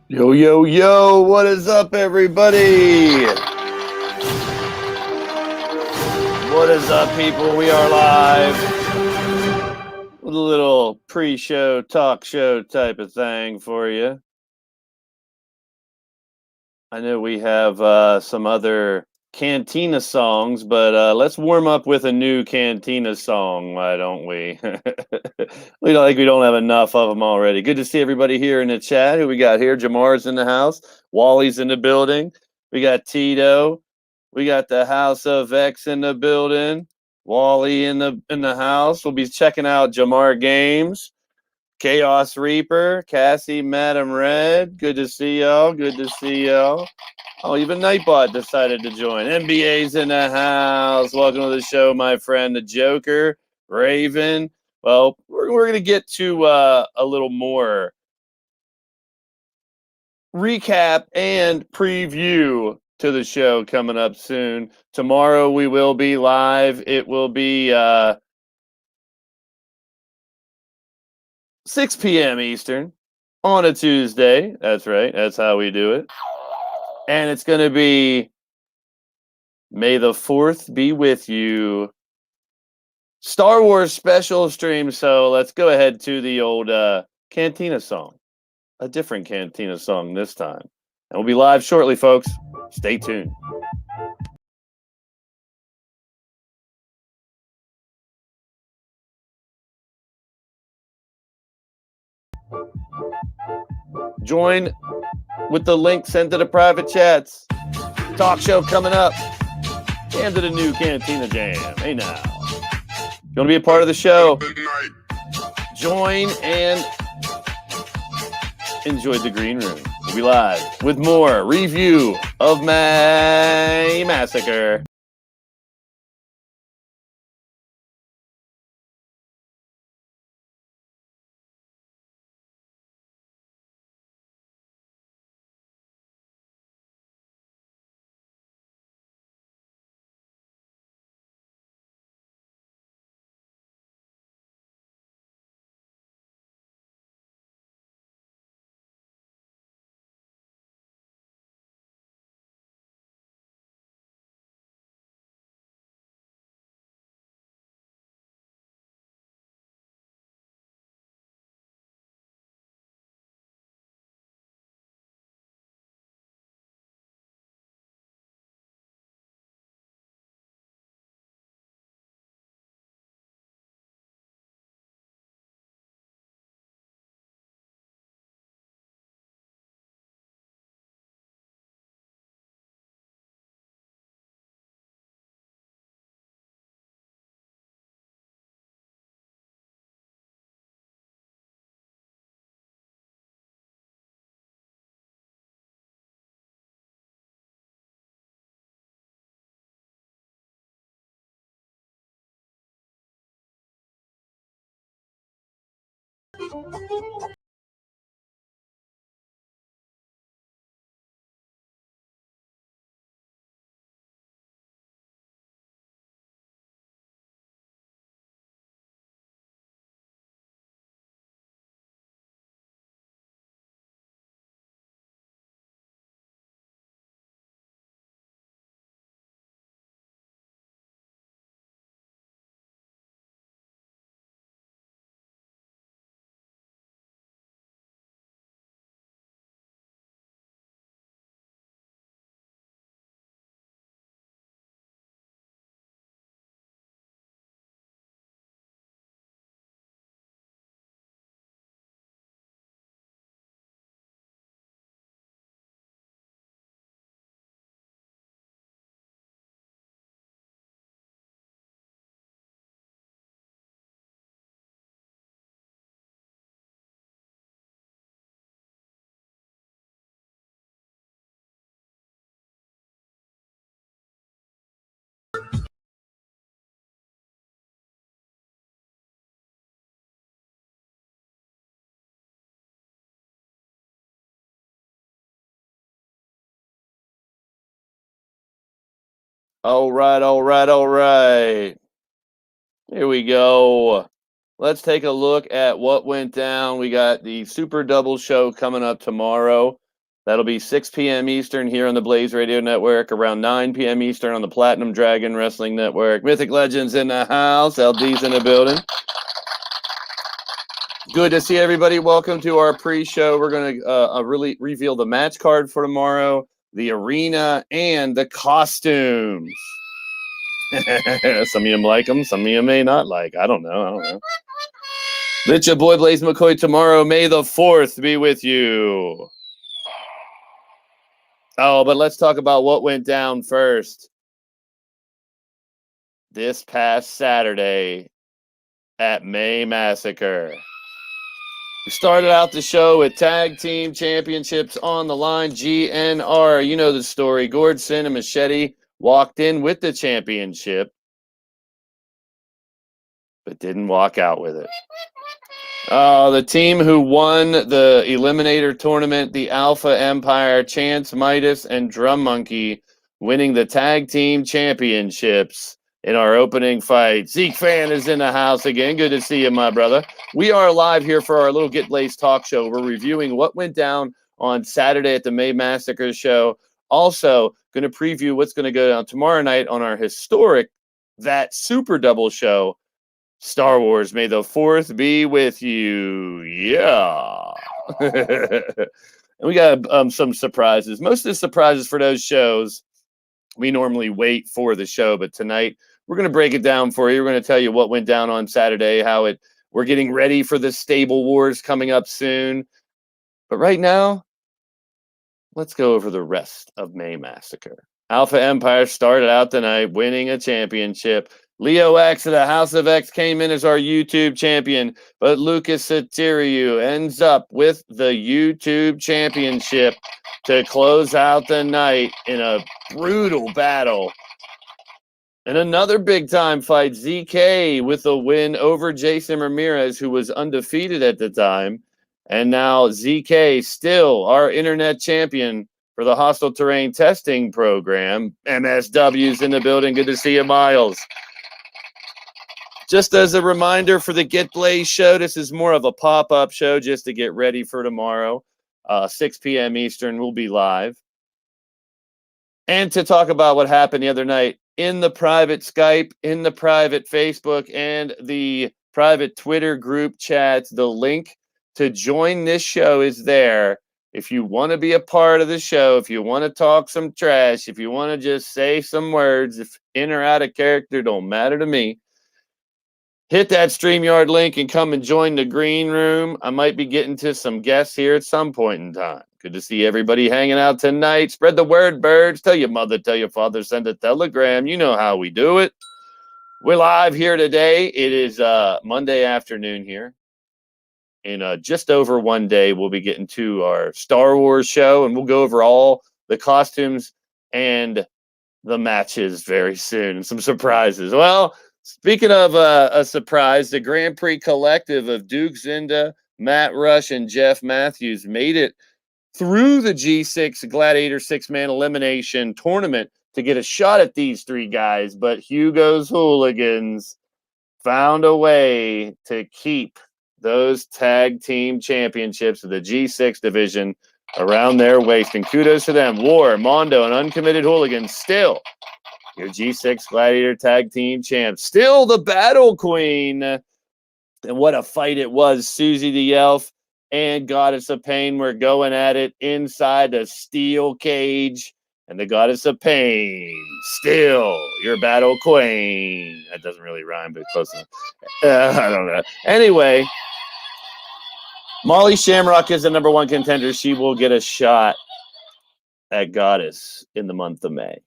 Yo, yo, yo, what is up, everybody? What is up, people? We are live with a little pre show, talk show type of thing for you. I know we have some other Cantina songs, but let's warm up with a new Cantina song, why don't we? We don't have enough of them already. Good to see everybody here in the chat. Who we got here? Jamar's in the house. Wally's in the building. We got Tito. We got the House of X in the building. Wally in the house. We'll be checking out Jamar Games. Chaos Reaper, Cassie, Madam Red. Good to see y'all. Good to see y'all. Oh, even Nightbot decided to join. NBA's in the house. Welcome to the show, my friend, the Joker, Raven. Well, we're going to get to a little more recap and preview to the show coming up soon. Tomorrow we will be live. It will be 6 p.m. Eastern on a Tuesday. That's right. That's how we do it. And it's going to be May the 4th be with you. Star Wars special stream. So let's go ahead to the old Cantina song. A different Cantina song this time. And we'll be live shortly, folks. Stay tuned. Join with the link sent to the private chats. Talk show coming up. And to the new Cantina Jam. Hey now. You want to be a part of the show? Join and enjoy the green room. We'll be live with more review of May Massacre. All right, all right, all right. Here we go. Let's take a look at what went down. We got the Super Double show coming up tomorrow. That'll be 6 p.m. Eastern here on the Blaze Radio Network, around 9 p.m. Eastern on the Platinum Dragon Wrestling Network. Mythic Legends in the house. LD's in the building. Good to see everybody. Welcome to our pre-show. We're going to really reveal the match card for tomorrow, the arena, and the costumes. Some of you like them. Some of you may not like. I don't know. It's your boy Blaze McCoy tomorrow. May the 4th be with you. Oh, but let's talk about what went down first. This past Saturday at May Massacre. We started out the show with tag team championships on the line. GNR, you know the story. Gordson and Machete walked in with the championship, but didn't walk out with it. The team who won the Eliminator tournament, the Alpha Empire, Chance Midas and Drum Monkey, winning the tag team championships in our opening fight. Zeke Fan is in the house again. Good to see you, my brother. We are live here for our little Get Blazed talk show. We're reviewing what went down on Saturday at the May Massacre show. Also, going to preview what's going to go down tomorrow night on our historic That Super Double show. Star Wars, may the 4th be with you. Yeah. And we got some surprises. Most of the surprises for those shows, we normally wait for the show, but tonight we're going to break it down for you. We're going to tell you what went down on Saturday, we're getting ready for the Stable Wars coming up soon. But right now, let's go over the rest of May Massacre. Alpha Empire started out the night winning a championship. Leo X of the House of X came in as our YouTube champion, but Lucas Satiriou ends up with the YouTube championship to close out the night in a brutal battle. And another big-time fight, ZK with a win over Jason Ramirez, who was undefeated at the time. And now ZK, still our internet champion for the Hostile Terrain Testing Program. MSW's in the building. Good to see you, Miles. Just as a reminder for the Get Blaze show, this is more of a pop-up show just to get ready for tomorrow. 6 p.m. Eastern, we'll be live. And to talk about what happened the other night in the private Skype, in the private Facebook, and the private Twitter group chats. The link to join this show is there. If you want to be a part of the show, if you want to talk some trash, if you want to just say some words, if in or out of character, don't matter to me. Hit that StreamYard link and come and join the green room. I might be getting to some guests here at some point in time. Good to see everybody hanging out tonight. Spread the word, birds. Tell your mother, tell your father, send a telegram. You know how we do it. We're live here today. It is Monday afternoon here. In just over one day, we'll be getting to our Star Wars show, and we'll go over all the costumes and the matches very soon. Some surprises. Well, speaking of a surprise, the Grand Prix collective of Duke Zinda, Matt Rush, and Jeff Matthews made it through the G6 Gladiator 6-man elimination tournament to get a shot at these three guys, but Hugo's Hooligans found a way to keep those tag team championships of the G6 division around their waist. And kudos to them. War, Mondo, and Uncommitted Hooligans still your G6 Gladiator tag team champs. Still the Battle Queen. And what a fight it was. Susie the Elf and Goddess of Pain were going at it inside the steel cage. And the Goddess of Pain, still your Battle Queen. That doesn't really rhyme, but close enough. I don't know. Anyway, Molly Shamrock is the number one contender. She will get a shot at Goddess in the month of May.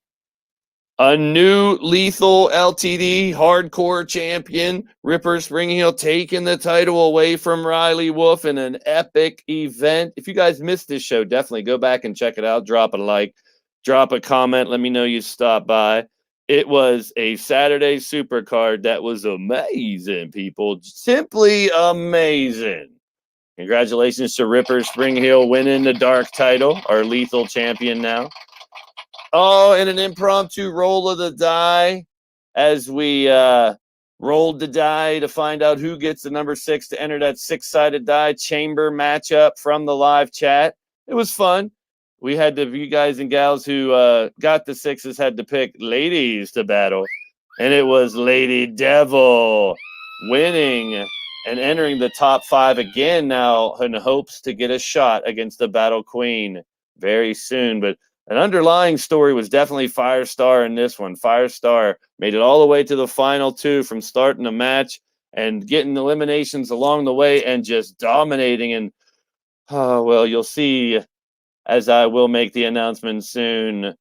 A new lethal LTD hardcore champion, Ripper Spring Heel, taking the title away from Riley Wolf in an epic event. If you guys missed this show, definitely go back and check it out. Drop a like, drop a comment. Let me know you stopped by. It was a Saturday Supercard that was amazing, people. Simply amazing. Congratulations to Ripper Spring Heel winning the dark title, our lethal champion now. Oh, and an impromptu roll of the die as we rolled the die to find out who gets the number 6 to enter that 6-sided die chamber matchup from the live chat. It was fun. we had to, you guys and gals who got the 6s had to pick ladies to battle, and it was Lady Devil winning and entering the top 5 again now in hopes to get a shot against the Battle Queen very soon. But an underlying story was definitely Firestar in this one. Firestar made it all the way to the final 2 from starting the match and getting eliminations along the way and just dominating. And well, you'll see as I will make the announcement soon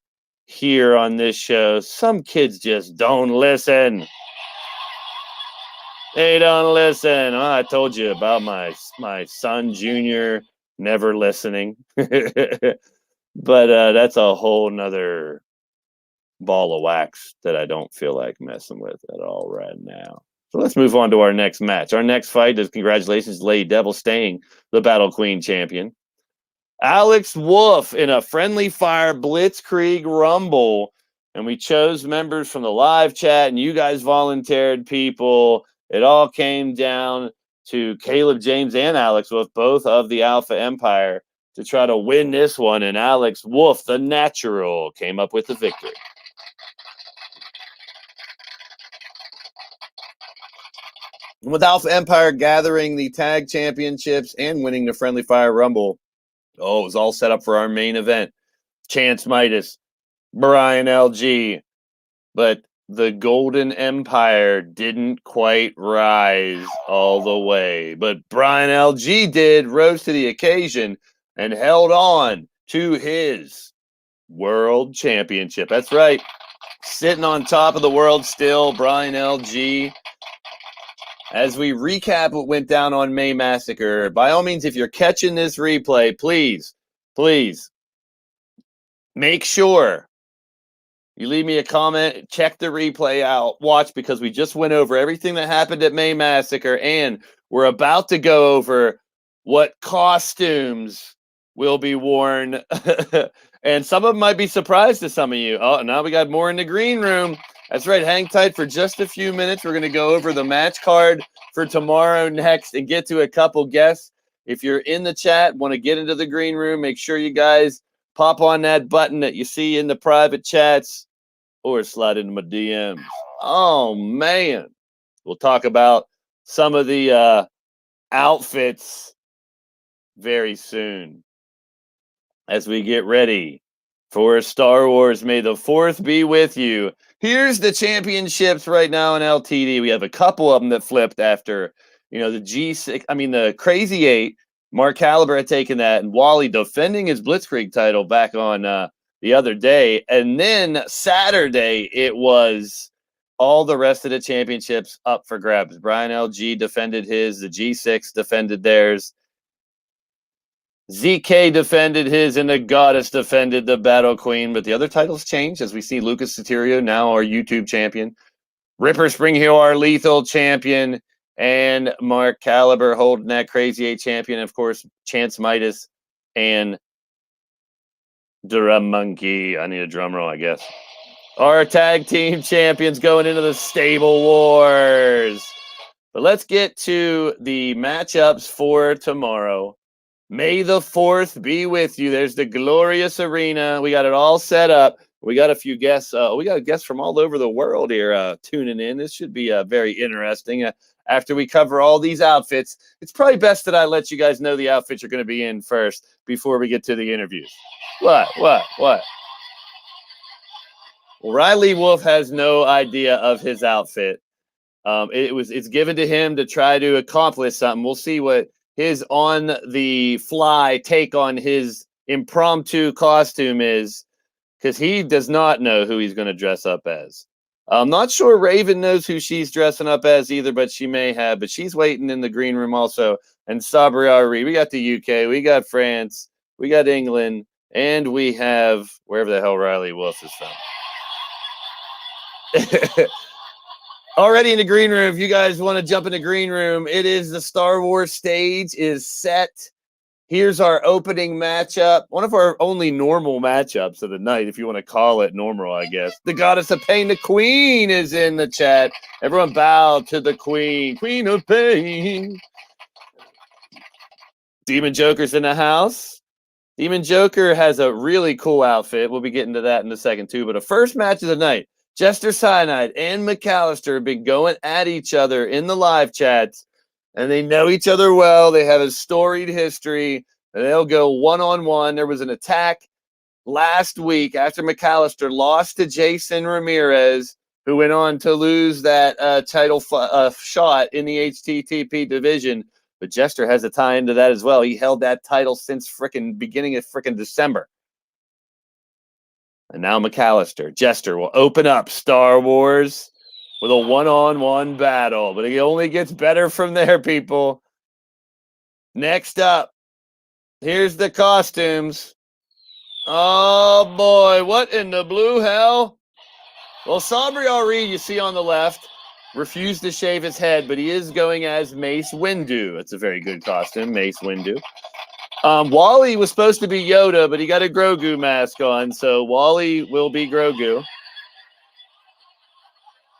here on this show. Some kids just don't listen. They don't listen. Oh, I told you about my son Junior never listening. But that's a whole nother ball of wax that I don't feel like messing with at all right now. So let's move on to our next match. Our next fight is, congratulations, Lady Devil staying the Battle Queen champion. Alex Wolf in a friendly fire Blitzkrieg Rumble. And we chose members from the live chat, and you guys volunteered people. It all came down to Caleb James and Alex Wolf, both of the Alpha Empire, to try to win this one. And Alex Wolf, the natural, came up with the victory. With Alpha Empire gathering the tag championships and winning the Friendly Fire Rumble, it was all set up for our main event. Chance Midas, Brian LG, but the Golden Empire didn't quite rise all the way. But Brian LG did, rose to the occasion, and held on to his world championship. That's right. Sitting on top of the world still, Brian LG. As we recap what went down on May Massacre, by all means, if you're catching this replay, please make sure you leave me a comment, check the replay out, watch, because we just went over everything that happened at May Massacre, and we're about to go over what costumes will be worn. And some of them might be surprised to some of you. Oh, now we got more in the green room. That's right. Hang tight for just a few minutes. We're going to go over the match card for tomorrow next and get to a couple guests. If you're in the chat, want to get into the green room, make sure you guys pop on that button that you see in the private chats or slide into my DMs. Oh, man. We'll talk about some of the outfits very soon as we get ready for Star Wars. May the 4th be with you. Here's the championships right now in LTD. We have a couple of them that flipped after, the G6, the Crazy 8. Mark Caliber had taken that, and Wally defending his Blitzkrieg title back on the other day. And then Saturday, it was all the rest of the championships up for grabs. Brian LG defended his, the G6 defended theirs. ZK defended his, and the Goddess defended the Battle Queen. But the other titles changed, as we see Lucas Soterio, now our YouTube champion. Ripper Spring Hill, our Lethal champion. And Mark Caliber holding that Crazy 8 champion. Of course, Chance Midas and Drum Monkey. I need a drum roll, I guess. Our tag team champions going into the Stable Wars. But let's get to the matchups for tomorrow. May the 4th be with you. There's the glorious arena. We got it all set up. We got a few guests. We got guests from all over the world here tuning in. This should be very interesting. After we cover all these outfits, it's probably best that I let you guys know the outfits you're going to be in first before we get to the interviews. What? Well, Riley Wolf has no idea of his outfit. It's given to him to try to accomplish something. We'll see what his on the fly take on his impromptu costume is, because he does not know who he's going to dress up as. I'm not sure Raven knows who she's dressing up as either, but she may have. But she's waiting in the green room also. And Sabri Ari, we got the UK, we got France, we got England, and we have wherever the hell Riley Wolf is from. Already in the green room. If you guys want to jump in the green room, it is the Star Wars stage is set. Here's our opening matchup. One of our only normal matchups of the night, if you want to call it normal, I guess. The Goddess of Pain, the Queen, is in the chat. Everyone bow to the Queen. Queen of Pain. Demon Joker's in the house. Demon Joker has a really cool outfit. We'll be getting to that in a second, too. But a first match of the night, Jester Cyanide and McAllister have been going at each other in the live chats, and they know each other well. They have a storied history, and they'll go one-on-one. There was an attack last week after McAllister lost to Jason Ramirez, who went on to lose that title shot in the HTTP division. But Jester has a tie into that as well. He held that title since frickin' beginning of frickin' December. And now McAllister, Jester will open up Star Wars with a one-on-one battle. But it only gets better from there, people. Next up, here's the costumes. Oh, boy. What in the blue hell? Well, Sabri Reed, you see on the left, refused to shave his head, but he is going as Mace Windu. That's a very good costume, Mace Windu. Wally was supposed to be Yoda, but he got a Grogu mask on, so Wally will be Grogu.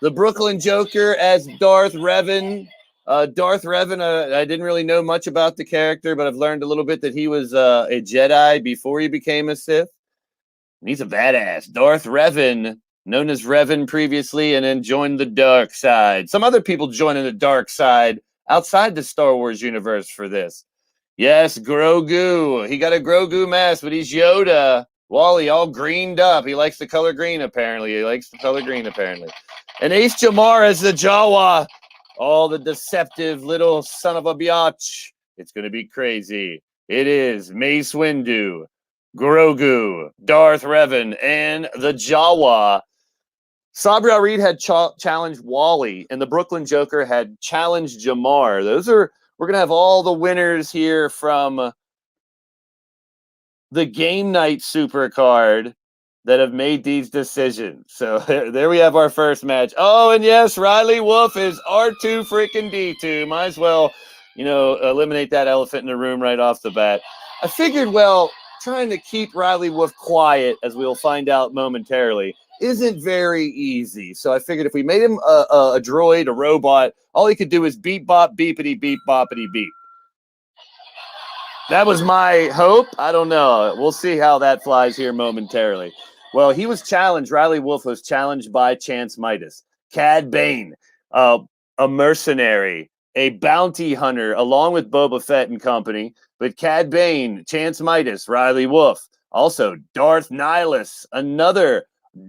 The Brooklyn Joker as Darth Revan. Darth Revan, I didn't really know much about the character, but I've learned a little bit that he was a Jedi before he became a Sith. And he's a badass. Darth Revan, known as Revan previously, and then joined the dark side. Some other people joining the dark side outside the Star Wars universe for this. Yes, Grogu. He got a Grogu mask, but he's Yoda. Wally all greened up. He likes the color green, apparently. And Ace Jamar as the Jawa. All the deceptive little son of a biatch. It's going to be crazy. It is Mace Windu, Grogu, Darth Revan, and the Jawa. Sabri Reed had challenged Wally, and the Brooklyn Joker had challenged Jamar. We're going to have all the winners here from the Game Night Supercard that have made these decisions. So there we have our first match. Oh, and yes, Riley Wolf is R2 freaking D2. Might as well, eliminate that elephant in the room right off the bat. I figured, trying to keep Riley Wolf quiet, as we'll find out momentarily, isn't very easy. So I figured if we made him a droid, a robot, all he could do is beep, bop, beepity, beep, boppity, beep. That was my hope. I don't know. We'll see how that flies here momentarily. Well, he was challenged. Riley Wolf was challenged by Chance Midas. Cad Bane, a mercenary, a bounty hunter, along with Boba Fett and company. But Cad Bane, Chance Midas, Riley Wolf. Also, Darth Nihilus, another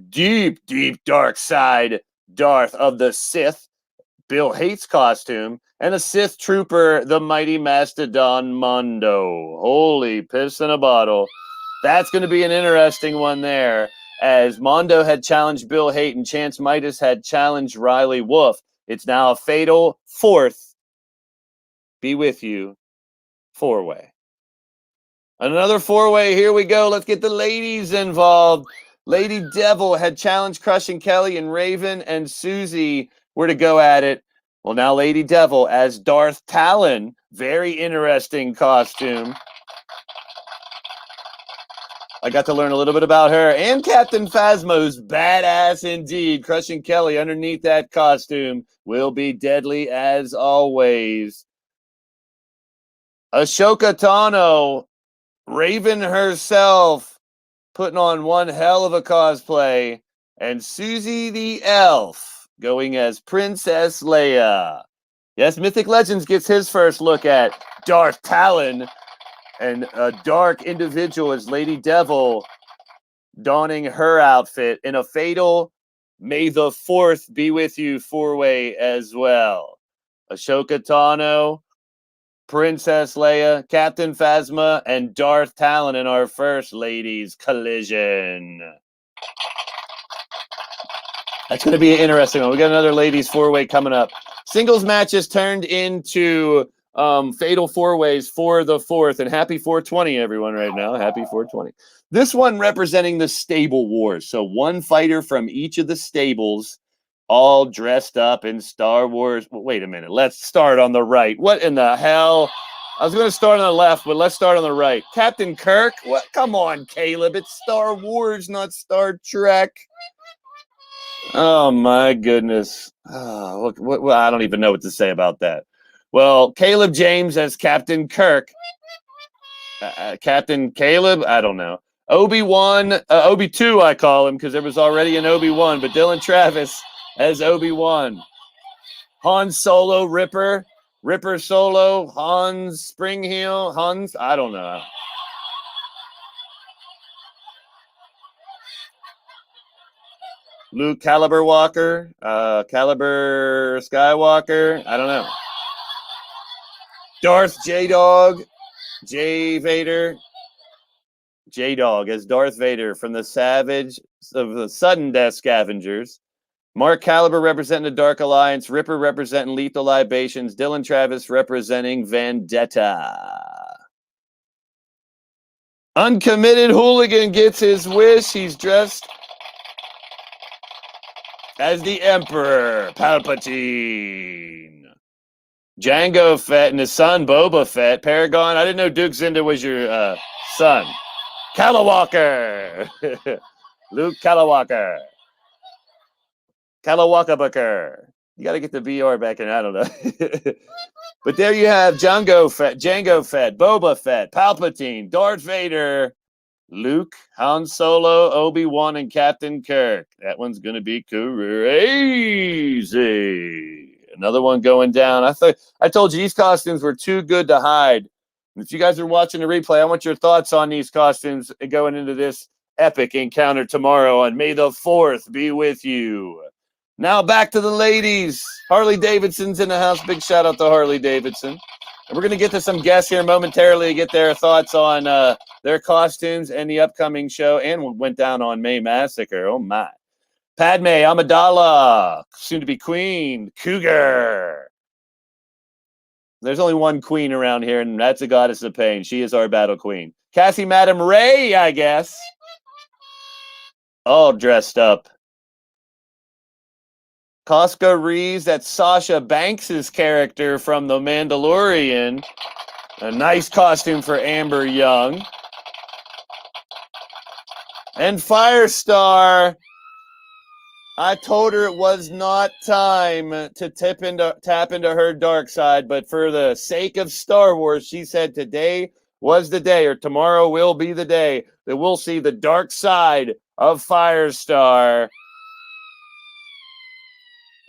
deep, deep dark side Darth of the Sith. Bill Hates costume, and a Sith trooper, the mighty Mastodon Mondo. Holy piss in a bottle. That's going to be an interesting one there, as Mondo had challenged Bill Hate and Chance Midas had challenged Riley Wolf. It's now a fatal fourth Be With You four-way. Another four-way. Here we go. Let's get the ladies involved. Lady Devil had challenged Crushing Kelly, and Raven and Susie were to go at it. Well, now Lady Devil as Darth Talon. Very interesting costume. I got to learn a little bit about her. And Captain Phasma, who's badass indeed. Crushing Kelly underneath that costume will be deadly as always. Ashoka Tano, Raven herself, putting on one hell of a cosplay. And Susie the Elf going as Princess Leia. Yes, Mythic Legends gets his first look at Darth Talon, and a dark individual as Lady Devil donning her outfit in a fatal May the 4th Be With You four-way as well. Ashoka Tano, Princess Leia, Captain Phasma, and Darth Talon in our first ladies collision. That's going to be an interesting one. We got another ladies four-way coming up. Singles matches turned into fatal four-ways for the 4th. And happy 420, everyone, right now. Happy 420. This one representing the stable wars. So one fighter from each of the stables, all dressed up in Star Wars. Well, wait a minute. Let's start on the right. What in the hell? I was going to start on the left, but let's start on the right. Captain Kirk? What? Come on, Caleb. It's Star Wars, not Star Trek. Oh, my goodness. Oh, look, I don't even know what to say about that. Well, Caleb James as Captain Kirk. Captain Caleb, I don't know. Obi-Wan, Obi-2 I call him because there was already an Obi-Wan, but Dylan Travis as Obi-Wan. Han Solo, Ripper Solo, Hans Springheel, Hans, I don't know. Luke Caliber Walker, Caliber Skywalker, I don't know. Darth J-Dog, J-Vader, J-Dog as Darth Vader from the Savage of the Sudden Death Scavengers. Mark Caliber representing the Dark Alliance, Ripper representing Lethal Libations, Dylan Travis representing Vendetta. Uncommitted Hooligan gets his wish. He's dressed as the Emperor Palpatine. Jango Fett and his son Boba Fett. Paragon, I didn't know Duke Zinda was your son. Callawalker. Luke Callawalker. Callawalker Booker. You got to get the BR back in. I don't know. But there you have Jango Fett, Boba Fett, Palpatine, Darth Vader, Luke, Han Solo, Obi-Wan, and Captain Kirk. That one's going to be crazy. Another one going down. I told you these costumes were too good to hide. If you guys are watching the replay, I want your thoughts on these costumes going into this epic encounter tomorrow on May the 4th be with you. Now back to the ladies. Harley Davidson's in the house. Big shout out to Harley Davidson. And we're going to get to some guests here momentarily to get their thoughts on their costumes and the upcoming show and what went down on May Massacre. Oh, my. Padme Amidala, soon to be queen. Cougar. There's only one queen around here, and that's a goddess of pain. She is our battle queen. Cassie Madam Ray, I guess. All dressed up. Costco Reeves, that's Sasha Banks' character from The Mandalorian. A nice costume for Amber Young. And Firestar, I told her it was not time to tap into her dark side, but for the sake of Star Wars, she said today was the day, or tomorrow will be the day, that we'll see the dark side of Firestar.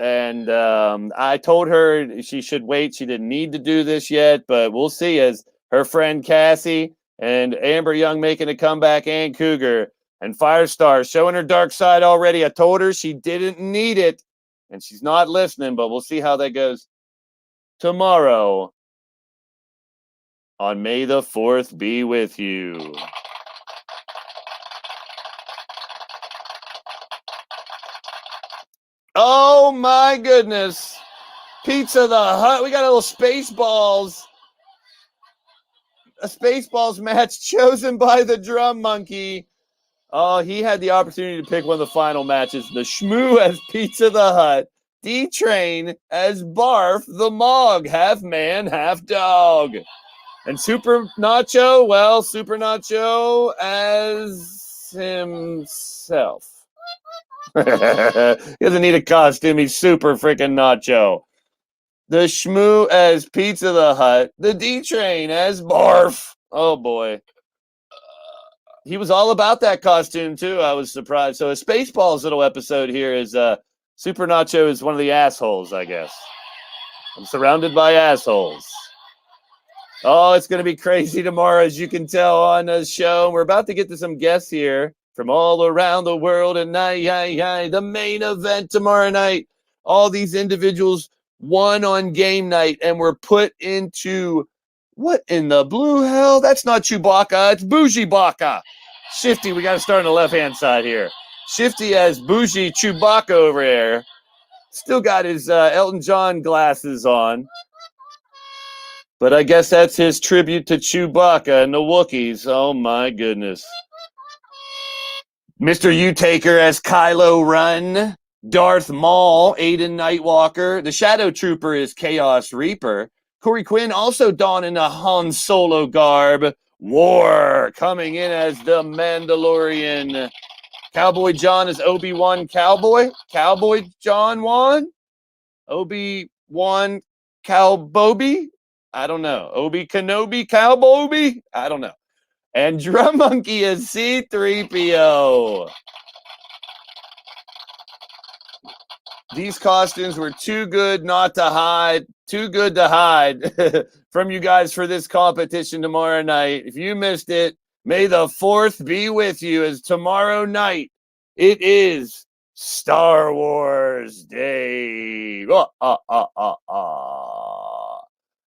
And I told her she should wait. She didn't need to do this yet, but we'll see as her friend Cassie and Amber Young making a comeback and Cougar and Firestar showing her dark side already. I told her she didn't need it, and she's not listening, but we'll see how that goes tomorrow on May the 4th be with you. Oh my goodness. Pizza the Hut. We got a little Spaceballs. A Spaceballs match chosen by the Drum Monkey. Oh, he had the opportunity to pick one of the final matches. The Shmoo as Pizza the Hut. D-Train as Barf the Mog. Half man, half dog. And Super Nacho, well, Super Nacho as himself. He doesn't need a costume. He's super freaking Nacho. The Shmoo as Pizza the Hut. The D-Train as Barf. Oh, boy. He was all about that costume, too. I was surprised. So a Spaceballs little episode here is Super Nacho is one of the assholes, I guess. I'm surrounded by assholes. Oh, it's going to be crazy tomorrow, as you can tell on the show. We're about to get to some guests here from all around the world, and the main event tomorrow night. All these individuals won on game night and were put into what in the blue hell? That's not Chewbacca. It's Bougie Baka. Shifty, we got to start on the left-hand side here. Shifty has Bougie Chewbacca over there. Still got his Elton John glasses on. But I guess that's his tribute to Chewbacca and the Wookiees. Oh, my goodness. Mr. U-Taker as Kylo Ren. Darth Maul, Aiden Nightwalker. The Shadow Trooper is Chaos Reaper. Corey Quinn also donning a Han Solo garb. War coming in as the Mandalorian. Cowboy John is Obi-Wan Cowboy. Cowboy John Wan? Obi-Wan Cowboby? I don't know. Obi Kenobi Cowboby? I don't know. And Drum Monkey is C-3PO. These costumes were too good not to hide, too good to hide from you guys for this competition tomorrow night. If you missed it, may the 4th be with you, as tomorrow night it is Star Wars Day. Well,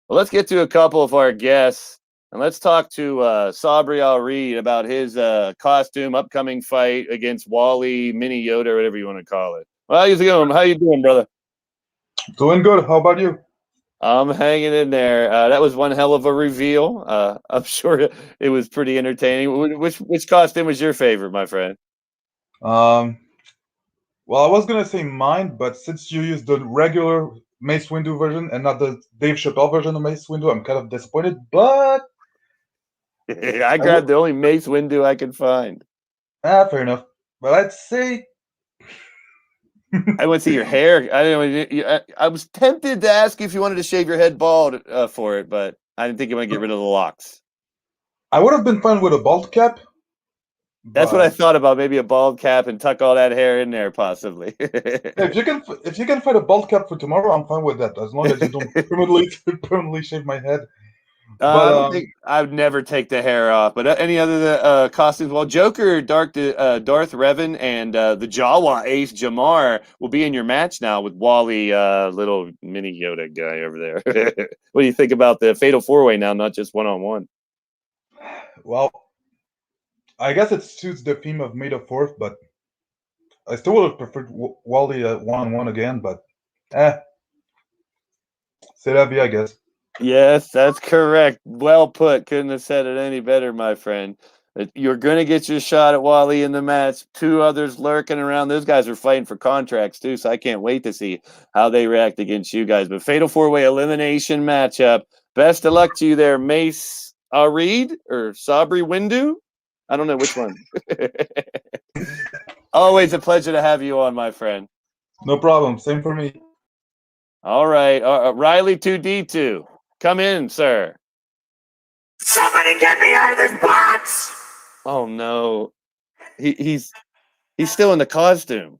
let's get to a couple of our guests, and let's talk to Sabri Al-Reed about his costume upcoming fight against Wally, Mini Yoda, whatever you want to call it. Well, how's it going? How you doing, brother? Doing good. How about you? I'm hanging in there. That was one hell of a reveal. I'm sure it was pretty entertaining. Which costume was your favorite, my friend? Well, I was gonna say mine, but since you used the regular Mace Windu version and not the Dave Chappelle version of Mace Windu, I'm kind of disappointed. But I grabbed the only Mace Windu I could find. Fair enough. But I'd say I want to see your hair. I was tempted to ask if you wanted to shave your head bald for it, but I didn't think you want to get rid of the locks. I would have been fine with a bald cap. That's what I thought about. Maybe a bald cap and tuck all that hair in there, possibly. If you can find a bald cap for tomorrow, I'm fine with that. As long as you don't permanently shave my head. I don't think I would never take the hair off. But any other costumes? Well, Joker, Darth Revan, and the Jawa Ace Jamar will be in your match now with Wally, little mini Yoda guy over there. What do you think about the Fatal 4-Way now, not just one-on-one? Well, I guess it suits the theme of May the 4th, but I still would have preferred Wally one-on-one again. But c'est la vie, I guess. Yes, that's correct. Well put. Couldn't have said it any better, my friend. You're going to get your shot at Wally in the match. 2 others lurking around. Those guys are fighting for contracts, too, so I can't wait to see how they react against you guys. But Fatal 4-Way elimination matchup. Best of luck to you there, Mace Reed or Sabri Windu. I don't know which one. Always a pleasure to have you on, my friend. No problem. Same for me. All right. Riley 2D2. Come in, sir. Somebody get me out of this box! Oh no, he's still in the costume.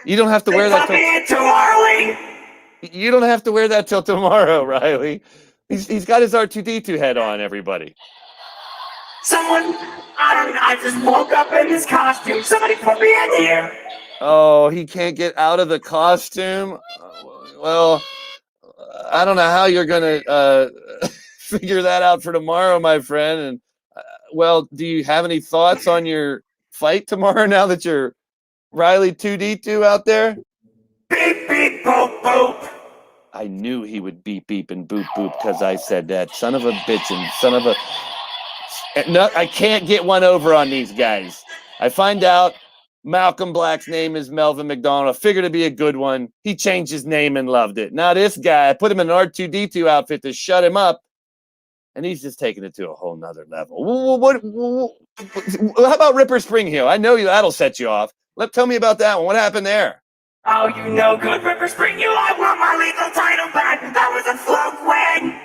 You don't have to wear that. You don't have to wear that till tomorrow, Riley. He's got his R2D2 head on. Everybody. I just woke up in this costume. Somebody put me in here. Oh, he can't get out of the costume. Well, I don't know how you're gonna figure that out for tomorrow, my friend. And well, do you have any thoughts on your fight tomorrow now that you're Riley 2D2 out there? Beep, beep, boop, boop. I knew he would beep, beep, and boop, boop because I said that. Son of a bitch and son of a... No, I can't get one over on these guys. I find out Malcolm Black's name is Melvin McDonald. I figured it'd be a good one. He changed his name and loved it. Now this guy, I put him in an R2D2 outfit to shut him up, and he's just taking it to a whole nother level. How about Ripper Spring Heel? I know that'll set you off. Tell me about that one. What happened there? Oh, you know good, Ripper Spring Heel. I want my lethal title back. That was a fluke win.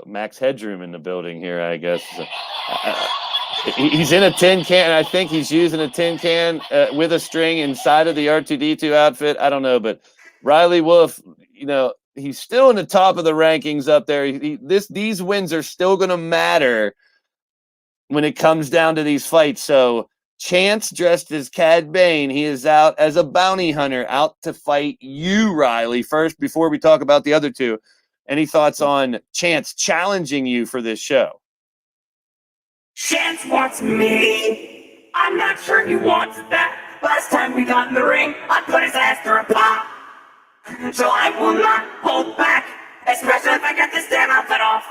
Max Headroom in the building here, I guess. He's in a tin can. I think he's using a tin can with a string inside of the R2D2 outfit. I don't know, but Riley Wolf, he's still in the top of the rankings up there. These wins are still going to matter when it comes down to these fights. So Chance, dressed as Cad Bane, he is out as a bounty hunter, out to fight you, Riley, first before we talk about the other two. Any thoughts on Chance challenging you for this show? Chance wants me. I'm not sure he wants that. Last time we got in the ring, I put his ass through a pop. So I will not hold back, especially if I get this damn outfit off.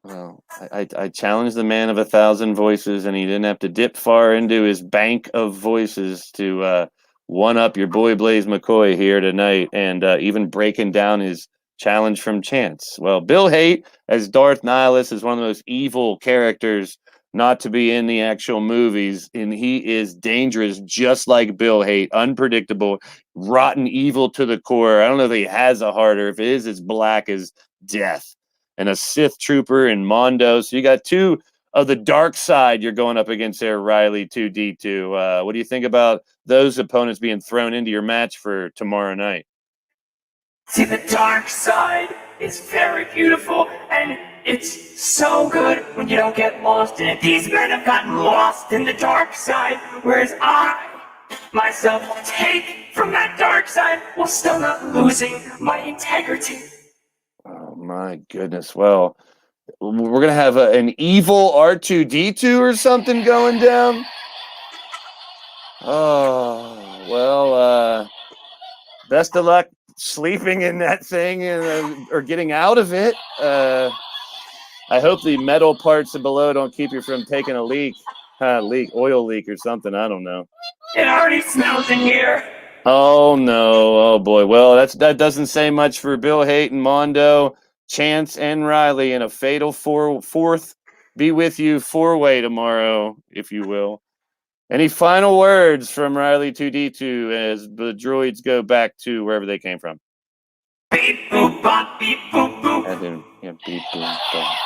Well, I challenged the man of 1,000 voices, and he didn't have to dip far into his bank of voices to one-up your boy Blaze McCoy here tonight, and even breaking down his challenge from Chance. Well, Bill Haight as Darth Nihilus is one of the most evil characters not to be in the actual movies, and he is dangerous just like Bill Haight, unpredictable, rotten evil to the core. I don't know if he has a heart or if it is as black as death, and a Sith trooper in Mondo. So you got two of the dark side you're going up against there, Riley 2D2. What do you think about those opponents being thrown into your match for tomorrow night? See, the dark side is very beautiful, and it's so good when you don't get lost in it. These men have gotten lost in the dark side, whereas I, myself, take from that dark side while still not losing my integrity. Oh, my goodness. Well, we're going to have an evil R2D2 or something going down. Oh, well, best of luck sleeping in that thing or getting out of it. I hope the metal parts below don't keep you from taking a leak, oil leak or something. I don't know. It already smells in here. Oh, no. Oh, boy. Well, that doesn't say much for Bill Hayton, Mondo, Chance, and Riley in a fatal fourth be with you four-way tomorrow, if you will. Any final words from Riley 2D2 as the droids go back to wherever they came from? Beep boop bop, beep boop boop. Beep boop bop.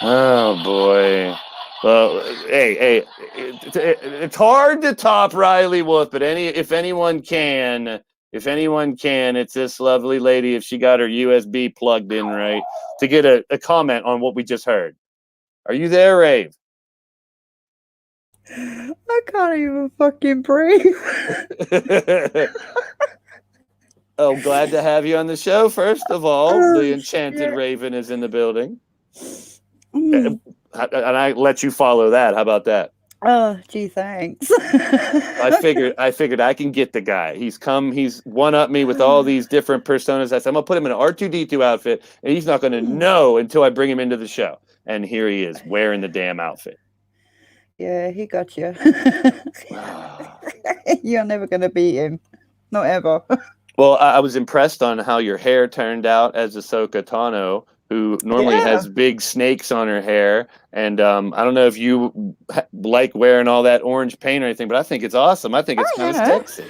Oh boy. Well, hey, it's hard to top Riley Wolf, but if anyone can, it's this lovely lady if she got her USB plugged in right to get a comment on what we just heard. Are you there, Rave? I can't even fucking breathe. Oh, glad to have you on the show. First of all, the Enchanted shit. Raven is in the building. And I let you follow that. How about that? Oh, gee, thanks. I figured I can get the guy. He's one up me with all these different personas. I said, I'm gonna put him in an R2D2 outfit, and he's not gonna know until I bring him into the show. And here he is wearing the damn outfit. Yeah, he got you. You're never gonna beat him. Not ever. Well, I was impressed on how your hair turned out as Ahsoka Tano, who normally has big snakes on her hair. And I don't know if you like wearing all that orange paint or anything, but I think it's awesome. I think it's kind of sexy.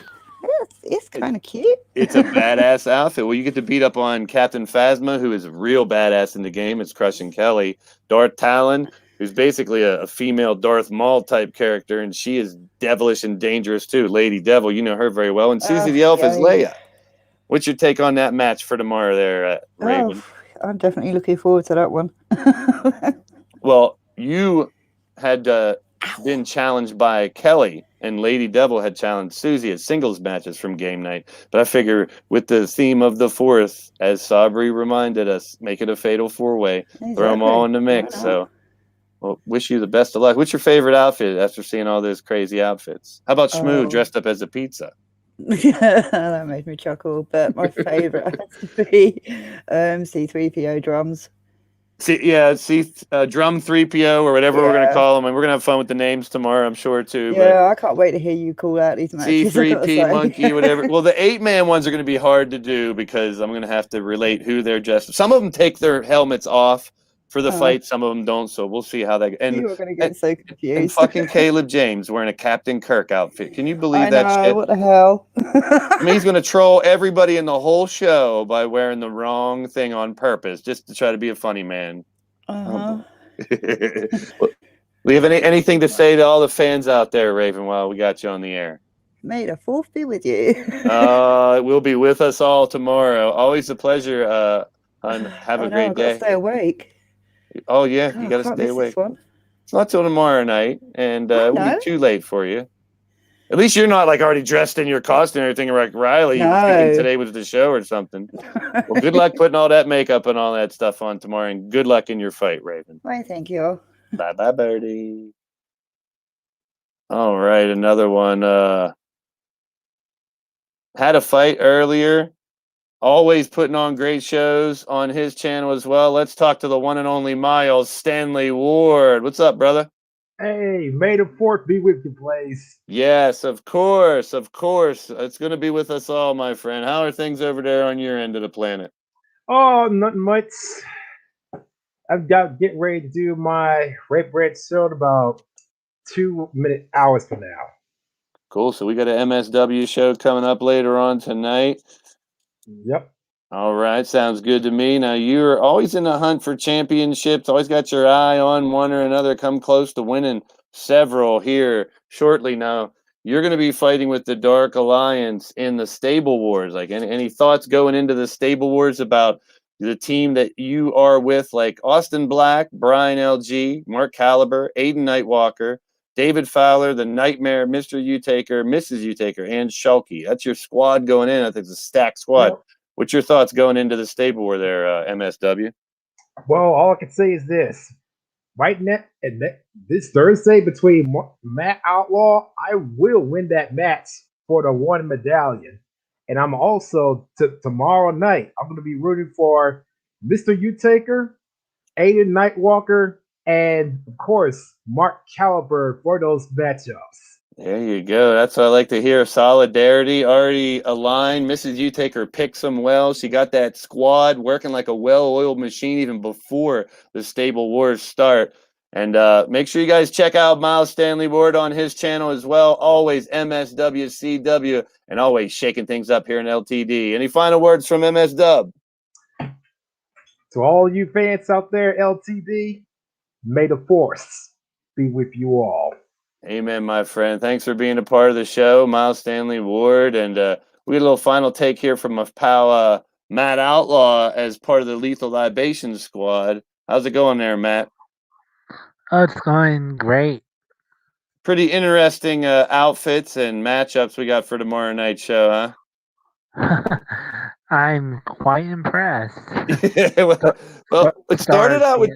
It's kind of cute. It's a badass outfit. Well, you get to beat up on Captain Phasma, who is a real badass in the game. It's crushing Kelly. Darth Talon, who's basically a female Darth Maul type character, and she is devilish and dangerous too. Lady Devil, you know her very well. And Susie the Elf is Leia. What's your take on that match for tomorrow there, Raven? I'm definitely looking forward to that one. Well, you had been challenged by Kelly, and Lady Devil had challenged Susie at singles matches from game night. But I figure with the theme of the fourth, as Sabri reminded us, make it a fatal four-way. Exactly. Throw them all in the mix. So, well, wish you the best of luck. What's your favorite outfit after seeing all those crazy outfits? How about Shmoo dressed up as a pizza? Yeah, that made me chuckle. But my favorite has to be C3PO drums. Drum 3PO or whatever we're gonna call them, and we're gonna have fun with the names tomorrow, I'm sure too. Yeah, I can't wait to hear you call out these matches. C3P Monkey, whatever. Well, the 8-man ones are gonna be hard to do because I'm gonna have to relate who they're dressed. Some of them take their helmets off for the fight, some of them don't. So we'll see how that. And you are gonna get so confused. And fucking Caleb James wearing a Captain Kirk outfit. Can you believe that shit? What the hell? I mean, he's gonna troll everybody in the whole show by wearing the wrong thing on purpose, just to try to be a funny man. Do you have anything to say to all the fans out there, Raven, while we got you on the air? May the fourth be with you. It will be with us all tomorrow. Always a pleasure. And have a great day. Stay awake. Oh yeah, you gotta stay awake. It's not till tomorrow night, and it will be too late for you. At least you're not like already dressed in your costume and everything like Riley today with the show or something. Well, good luck putting all that makeup and all that stuff on tomorrow, and good luck in your fight, Raven. Why, thank you. Bye bye, birdie. All right, another one. Had a fight earlier. Always putting on great shows on his channel as well. Let's talk to the one and only Miles Stanley Ward. What's up, brother? Hey, may the fourth be with you, Blaised. Yes, of course, of course. It's going to be with us all, my friend. How are things over there on your end of the planet? Oh, nothing much. I've got getting ready to do my Red Bread show in about 2 hours from now. Cool. So we got an MSW show coming up later on tonight. Yep. All right, sounds good to me. Now you're always in the hunt for championships, always got your eye on one or another, come close to winning several here shortly. Now you're going to be fighting with the Dark Alliance in the Stable Wars. Like any thoughts going into the Stable Wars about the team that you are with, like Austin Black, Brian LG, Mark Caliber, Aiden Nightwalker, David Fowler, the Nightmare, Mr. Utaker, Mrs. Utaker, and Shulky. That's your squad going in. I think it's a stacked squad. Well, What's your thoughts going into the stable war there, MSW? well, all I can say is this: right now, this Thursday between Matt Outlaw, I will win that match for the one medallion, and I'm also tomorrow night. I'm going to be rooting for Mr. Utaker, Aiden Nightwalker, and of course Mark Caliber for those matchups. There you go. That's what I like to hear. Solidarity already aligned. Mrs. Utaker picks them well. She got that squad working like a well-oiled machine even before the stable wars start. And make sure you guys check out Miles Stanley Ward on his channel as well. Always MSWCW and always shaking things up here in LTD. Any final words from MS Dub? To all you fans out there, LTD, may the force be with you all. Amen, my friend. Thanks for being a part of the show, Miles Stanley Ward. And we get a little final take here from my pal Matt Outlaw as part of the Lethal Libation squad. How's it going there, Matt? Oh, it's going great. Pretty interesting outfits and matchups we got for tomorrow night's show, huh? I'm quite impressed. well, it started out with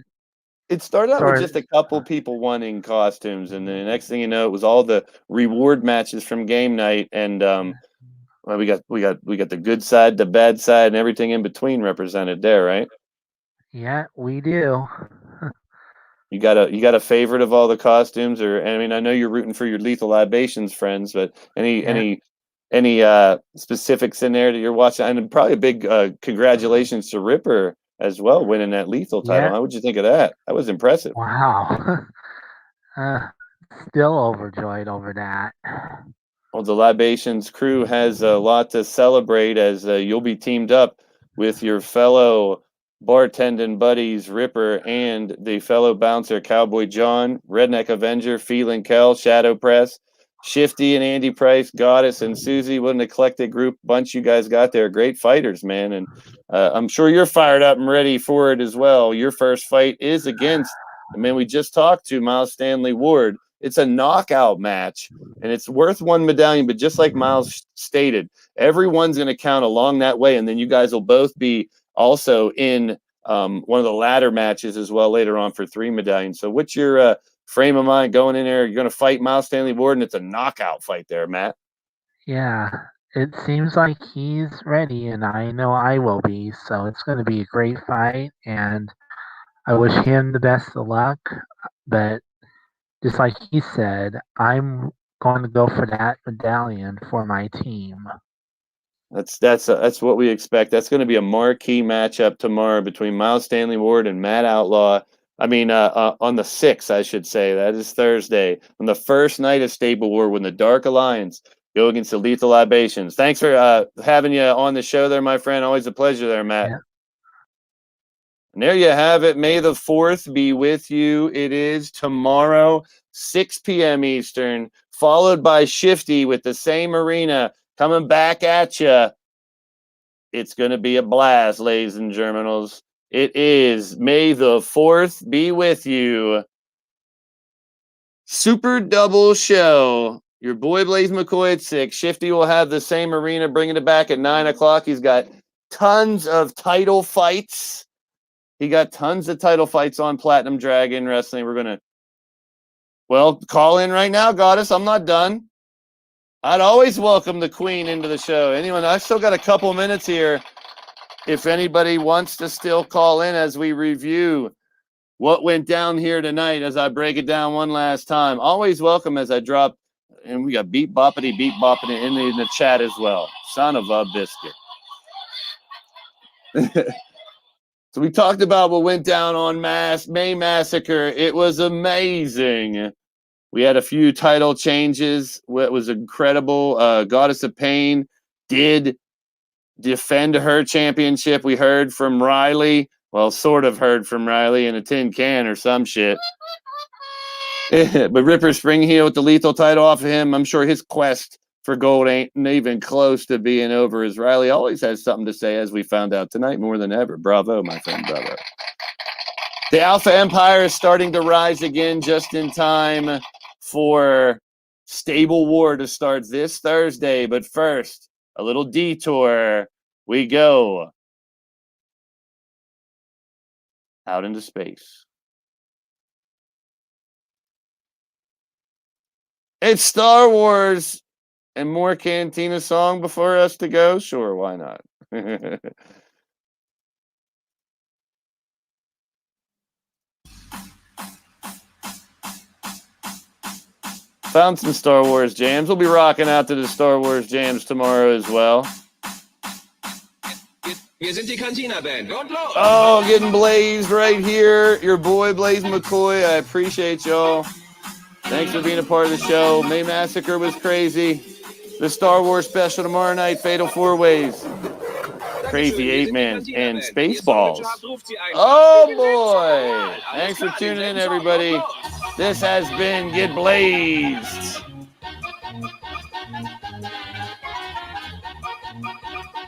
Sorry. just a couple people wanting costumes, and then the next thing you know, it was all the reward matches from game night, and well, we got the good side, the bad side, and everything in between represented there, right? Yeah, we do. You got a favorite of all the costumes, or I mean, I know you're rooting for your Lethal Libations friends, but any specifics in there that you're watching, and probably a big congratulations to Ripper as well, winning that Lethal title. Yeah. How would you think of that? That was impressive. Wow. Still overjoyed over that. Well, the Libations crew has a lot to celebrate as you'll be teamed up with your fellow bartending buddies, Ripper, and the fellow bouncer, Cowboy John, Redneck Avenger, Feeling Kel, Shadow Press, Shifty and Andy Price, Goddess and Susie. What an eclectic group bunch you guys got there. Great fighters, man. And I'm sure you're fired up and ready for it as well. Your first fight is against the man we just talked to, Miles Stanley Ward. It's a knockout match, and it's worth one medallion. But just like Miles stated, everyone's going to count along that way. And then you guys will both be also in one of the ladder matches as well later on for 3 medallions. So what's your frame of mind going in there? You're going to fight Miles Stanley Ward, and it's a knockout fight there, Matt. Yeah, it seems like he's ready, and I know I will be. So it's going to be a great fight, and I wish him the best of luck. But just like he said, I'm going to go for that medallion for my team. That's what we expect. That's going to be a marquee matchup tomorrow between Miles Stanley Ward and Matt Outlaw. I mean, on the 6th, I should say. That is Thursday, on the first night of Stable War, when the Dark Alliance go against the Lethal Libations. Thanks for having you on the show there, my friend. Always a pleasure there, Matt. Yeah. And there you have it. May the 4th be with you. It is tomorrow, 6 p.m. Eastern, followed by Shifty with the same arena coming back at you. It's going to be a blast, ladies and gentlemen. It is May the 4th be with you. Super double show. Your boy Blaze McCoy at 6. Shifty will have the same arena, bringing it back at 9 o'clock. He's got tons of title fights. He got tons of title fights on Platinum Dragon Wrestling. We're going to, call in right now, Goddess. I'm not done. I'd always welcome the Queen into the show. Anyone, I've still got a couple minutes here. If anybody wants to still call in as we review what went down here tonight, as I break it down one last time, always welcome as I drop, and we got beat boppity in the chat as well. Son of a biscuit. So we talked about what went down on May Massacre. It was amazing. We had a few title changes. It was incredible. Goddess of Pain did defend her championship. We heard from Riley. Well, sort of heard from Riley in a tin can or some shit. But Ripper Springheel with the lethal title off of him. I'm sure his quest for gold ain't even close to being over, as Riley always has something to say, as we found out tonight more than ever. Bravo, my friend, bravo. The Alpha Empire is starting to rise again just in time for Stable War to start this Thursday. But first, a little detour. We go out into space. It's Star Wars and more Cantina song before us to go? Sure, why not? Found some Star Wars jams. We'll be rocking out to the Star Wars jams tomorrow as well. Oh, getting blazed right here. Your boy, Blaised McCoy. I appreciate y'all. Thanks for being a part of the show. May Massacre was crazy. The Star Wars special tomorrow night, Fatal 4-Ways. Crazy 8-Man and Spaceballs. Oh, boy. Thanks for tuning in, everybody. This has been Get Blazed.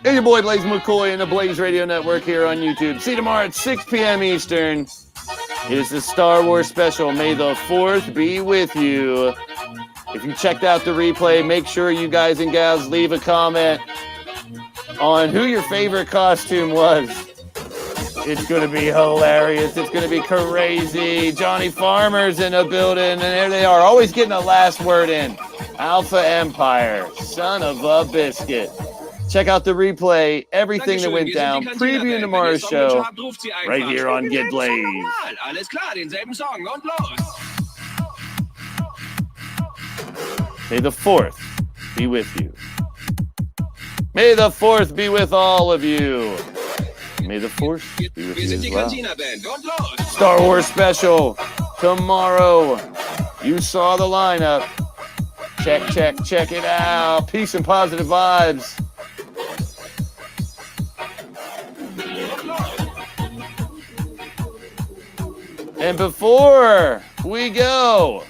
Hey, your boy, Blaised McCoy and the Blaze Radio Network here on YouTube. See you tomorrow at 6 p.m. Eastern. It is the Star Wars special. May the 4th be with you. If you checked out the replay, make sure you guys and gals leave a comment on who your favorite costume was. It's going to be hilarious. It's going to be crazy. Johnny Farmer's in the building, and there they are, always getting the last word in. Alpha Empire, son of a biscuit. Check out the replay, everything that went down, previewing tomorrow's show, right here on Get Blazed. May the 4th be with you. May the 4th be with all of you. May the 4th be with you as well. Star Wars special tomorrow. You saw the lineup. Check it out. Peace and positive vibes. And before we go,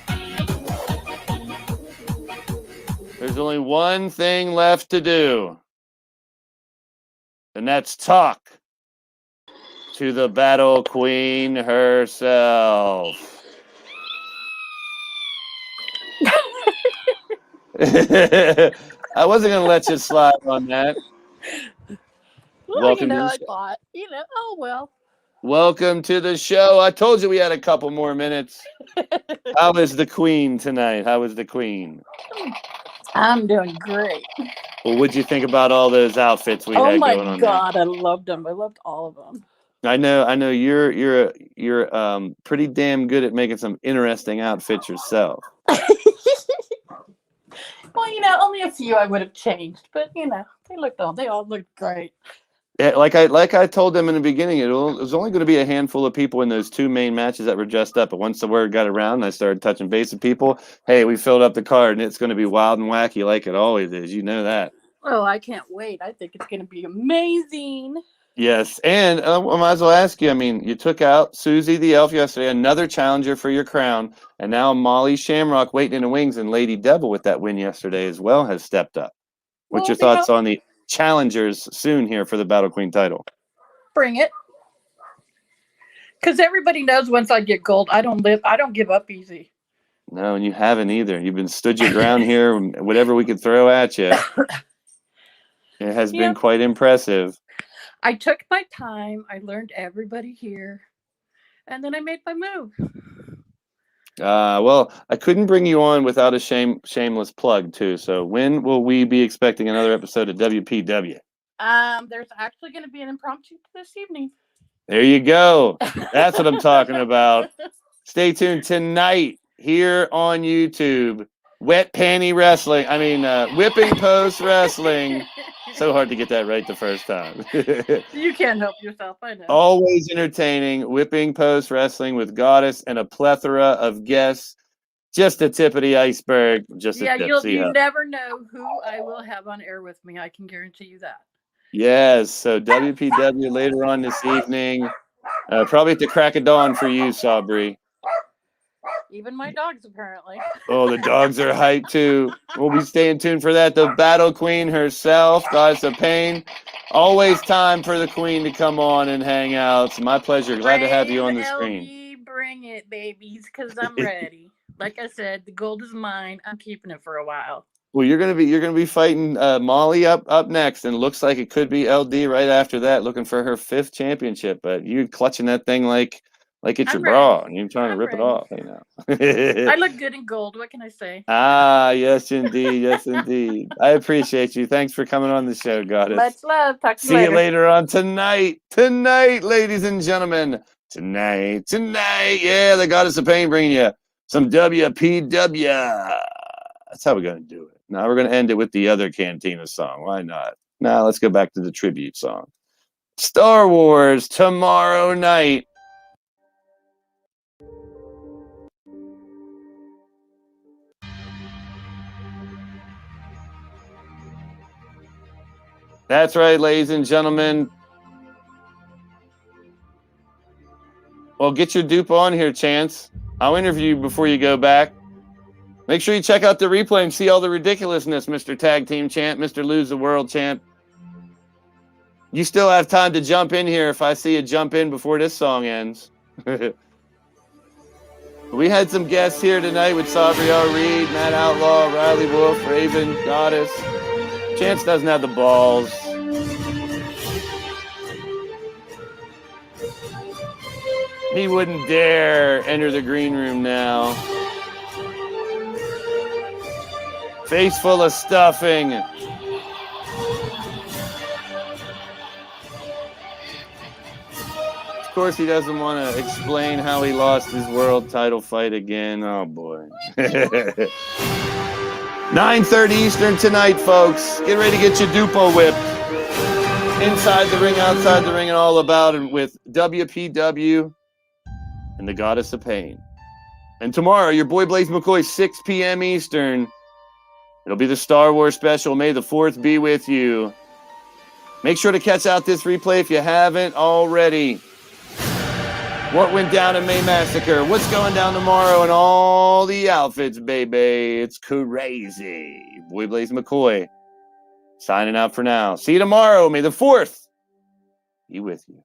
there's only one thing left to do, and that's talk to the Battle Queen herself. I wasn't going to let you slide on that. Well, Welcome I thought, oh, well. Welcome to the show. I told you we had a couple more minutes. How is the Queen tonight? How is the Queen? I'm doing great. Well, what'd you think about all those outfits we had going on? Oh my God, I loved them. I loved all of them. I know you're pretty damn good at making some interesting outfits yourself. Well, only a few I would have changed, but they all looked great. Yeah, like I told them in the beginning, it was only going to be a handful of people in those two main matches that were dressed up. But once the word got around and I started touching base with people, hey, we filled up the card and it's going to be wild and wacky like it always is. You know that. Oh, I can't wait. I think it's going to be amazing. Yes, and I might as well ask you, you took out Susie the Elf yesterday, another challenger for your crown, and now Molly Shamrock waiting in the wings, and Lady Devil with that win yesterday as well has stepped up. What's your thoughts on the challengers soon here for the Battle Queen title? Bring it. Because everybody knows once I get gold, I don't give up easy. No, and you haven't either. You've been stood your ground here, whatever we could throw at you. It has been quite impressive. I took my time. I learned everybody here. And then I made my move. Well, I couldn't bring you on without a shameless plug, too. So when will we be expecting another episode of WPW? There's actually going to be an impromptu this evening. There you go. That's what I'm talking about. Stay tuned tonight here on YouTube. Wet Panty Wrestling. Whipping Post Wrestling. So hard to get that right the first time. You can't help yourself, I know. Always entertaining. Whipping Post Wrestling with Goddess and a plethora of guests. Just the tip of the iceberg. You never know who I will have on air with me. I can guarantee you that. Yes, so WPW later on this evening. Probably at the crack of dawn for you, Sabri. Even my dogs, apparently. Oh, the dogs are hyped too. We'll be staying tuned for that. The Battle Queen herself, Goddess of Pain. Always time for the Queen to come on and hang out. It's my pleasure. Glad to have you on the screen. LV, bring it, babies, because I'm ready. Like I said, the gold is mine. I'm keeping it for a while. Well, you're gonna be fighting Molly up next, and it looks like it could be LD right after that, looking for her 5th championship. But you're clutching that thing like it's your bra, and you're trying to rip it off. You know. I look good in gold. What can I say? Ah, yes, indeed, yes, indeed. I appreciate you. Thanks for coming on the show, Goddess. Much love. Talk to you See later. you later on tonight. Tonight, ladies and gentlemen. Tonight. Yeah, the Goddess of Pain bringing you some WPW. That's how we're going to do it. Now we're going to end it with the other Cantina song. Why not? Now let's go back to the tribute song. Star Wars tomorrow night. That's right, ladies and gentlemen. Well, get your dupe on here, Chance. I'll interview you before you go back. Make sure you check out the replay and see all the ridiculousness, Mr. Tag Team Champ, Mr. Lose the World Champ. You still have time to jump in here if I see you jump in before this song ends. We had some guests here tonight with Sabriel Reed, Matt Outlaw, Riley Wolf, Raven, Goddess. Chance doesn't have the balls. He wouldn't dare enter the green room now. Face full of stuffing. Of course, he doesn't want to explain how he lost his world title fight again. Oh, boy. 9:30 Eastern tonight, folks. Get ready to get your dupo whipped. Inside the ring, outside the ring, and all about it with WPW and the Goddess of Pain. And tomorrow, your boy Blaze McCoy, 6 p.m. Eastern. It'll be the Star Wars special. May the 4th be with you. Make sure to catch out this replay if you haven't already. What went down in May Massacre? What's going down tomorrow? And all the outfits, baby. It's crazy. Boy Blaze McCoy signing out for now. See you tomorrow. May the 4th be with you.